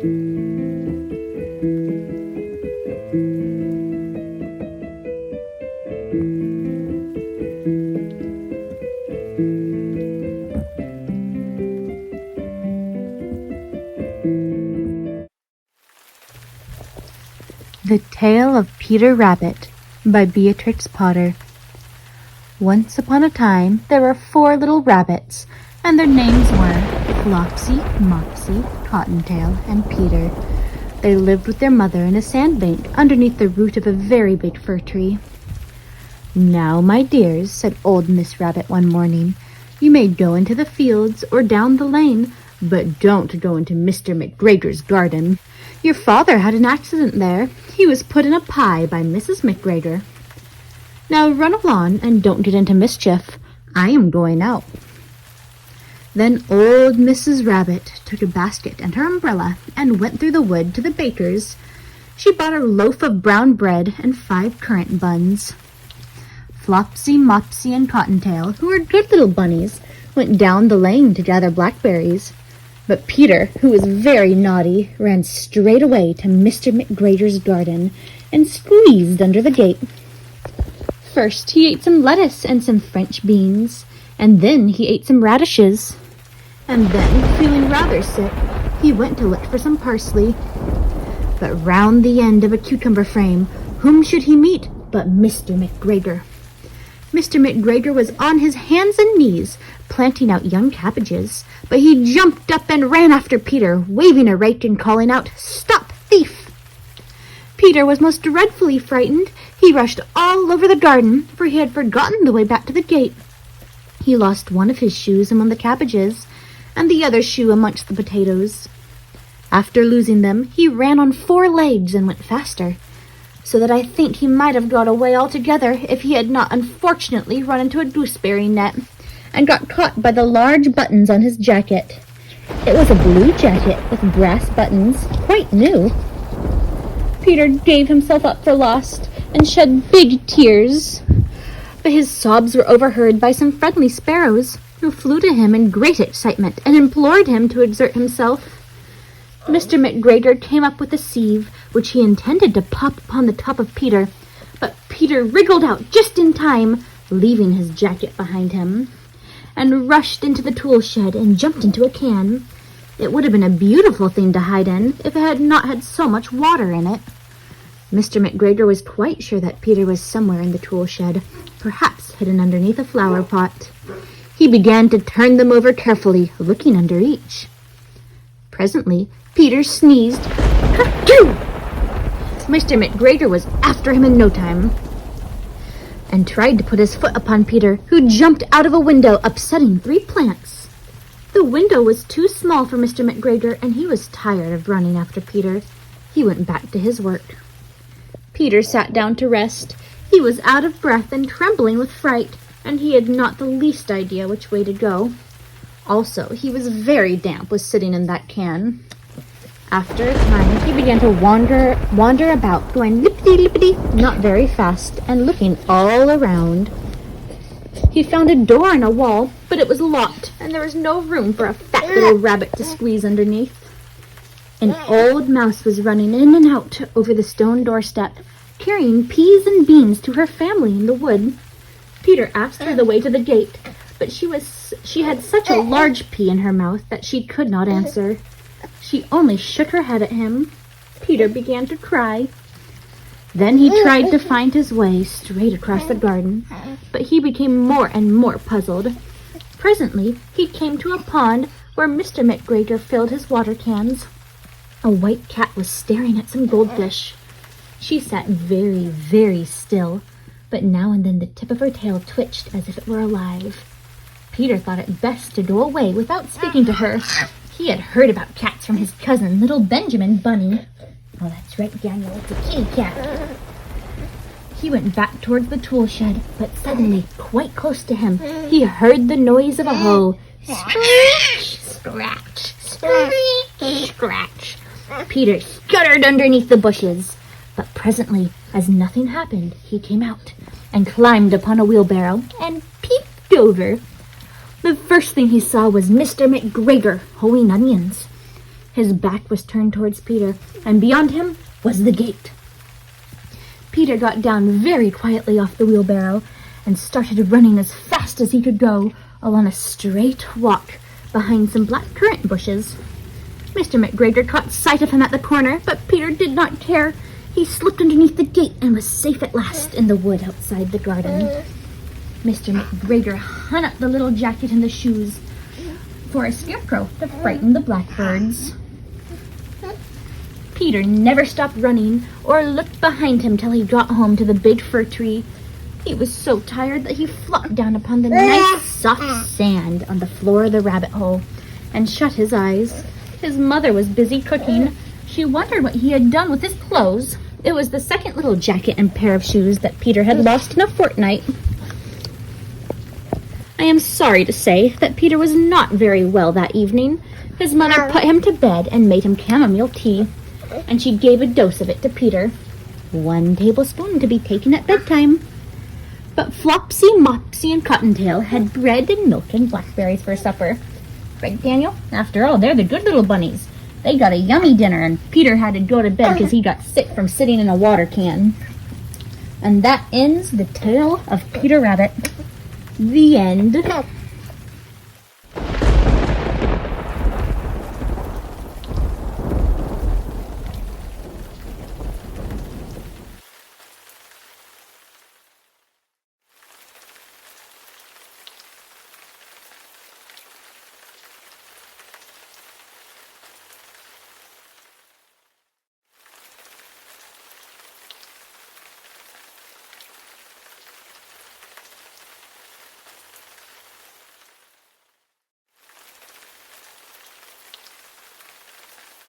The Tale of Peter Rabbit by Beatrix Potter. Once upon a time, there were 4 little rabbits, and their names were Flopsy, Mopsy, Cottontail, and Peter. They lived with their mother in a sandbank underneath the root of a very big fir tree. "Now, my dears," said old Miss Rabbit one morning, "you may go into the fields or down the lane, but don't go into Mr. McGregor's garden. Your father had an accident there. He was put in a pie by Mrs. McGregor. Now run along and don't get into mischief. I am going out." Then old Mrs. Rabbit took a basket and her umbrella and went through the wood to the baker's. She bought a loaf of brown bread and 5 currant buns. Flopsy, Mopsy, and Cottontail, who were good little bunnies, went down the lane to gather blackberries. But Peter, who was very naughty, ran straight away to Mr. McGregor's garden and squeezed under the gate. First he ate some lettuce and some French beans, and then he ate some radishes. And then, feeling rather sick, he went to look for some parsley. But round the end of a cucumber frame, whom should he meet but Mr. McGregor? Mr. McGregor was on his hands and knees, planting out young cabbages, but he jumped up and ran after Peter, waving a rake and calling out, "Stop, thief!" Peter was most dreadfully frightened. He rushed all over the garden, for he had forgotten the way back to the gate. He lost one of his shoes among the cabbages, and the other shoe amongst the potatoes. After losing them, he ran on 4 legs and went faster, so that I think he might have got away altogether if he had not unfortunately run into a gooseberry net and got caught by the large buttons on his jacket. It was a blue jacket with brass buttons, quite new. Peter gave himself up for lost and shed big tears, but his sobs were overheard by some friendly sparrows, who flew to him in great excitement and implored him to exert himself. Mr. McGregor came up with a sieve, which he intended to pop upon the top of Peter, but Peter wriggled out just in time, leaving his jacket behind him, and rushed into the tool shed and jumped into a can. It would have been a beautiful thing to hide in if it had not had so much water in it. Mr. McGregor was quite sure that Peter was somewhere in the tool shed, perhaps hidden underneath a flower pot. He began to turn them over carefully, looking under each. Presently, Peter sneezed. "Achoo!" Mr. McGregor was after him in no time, and tried to put his foot upon Peter, who jumped out of a window, upsetting 3 plants. The window was too small for Mr. McGregor, and he was tired of running after Peter. He went back to his work. Peter sat down to rest. He was out of breath and trembling with fright, and he had not the least idea which way to go. Also, he was very damp with sitting in that can. After a time, he began to wander about, going lippity-lippity, not very fast, and looking all around. He found a door in a wall, but it was locked, and there was no room for a fat little rabbit to squeeze underneath. An old mouse was running in and out over the stone doorstep, carrying peas and beans to her family in the wood. Peter asked her the way to the gate, but she had such a large pea in her mouth that she could not answer. She only shook her head at him. Peter began to cry. Then he tried to find his way straight across the garden, but he became more and more puzzled. Presently, he came to a pond where Mr. McGregor filled his water cans. A white cat was staring at some goldfish. She sat very, very still, but now and then the tip of her tail twitched as if it were alive. Peter thought it best to go away without speaking to her. He had heard about cats from his cousin, little Benjamin Bunny. Oh, that's right, Daniel, it's a kitty cat. He went back towards the tool shed, but suddenly, quite close to him, he heard the noise of a hoe. Scratch, scratch, scratch, scratch. Peter scuttered underneath the bushes, but presently, as nothing happened, he came out and climbed upon a wheelbarrow and peeped over. The first thing he saw was Mr. McGregor hoeing onions. His back was turned towards Peter, and beyond him was the gate. Peter got down very quietly off the wheelbarrow and started running as fast as he could go along a straight walk behind some black currant bushes. Mr. McGregor caught sight of him at the corner, but Peter did not care. He slipped underneath the gate and was safe at last in the wood outside the garden. Mr. McGregor hung up the little jacket and the shoes for a scarecrow to frighten the blackbirds. Peter never stopped running or looked behind him till he got home to the big fir tree. He was so tired that he flopped down upon the nice soft sand on the floor of the rabbit hole and shut his eyes. His mother was busy cooking. She wondered what he had done with his clothes. It was the second little jacket and pair of shoes that Peter had lost in a fortnight. I am sorry to say that Peter was not very well that evening. His mother put him to bed and made him chamomile tea, and she gave a dose of it to Peter, 1 tablespoon to be taken at bedtime. But Flopsy, Mopsy, and Cottontail had bread and milk and blackberries for supper. Right, Daniel? After all, they're the good little bunnies. They got a yummy dinner, and Peter had to go to bed because he got sick from sitting in a water can. And that ends the tale of Peter Rabbit. The end.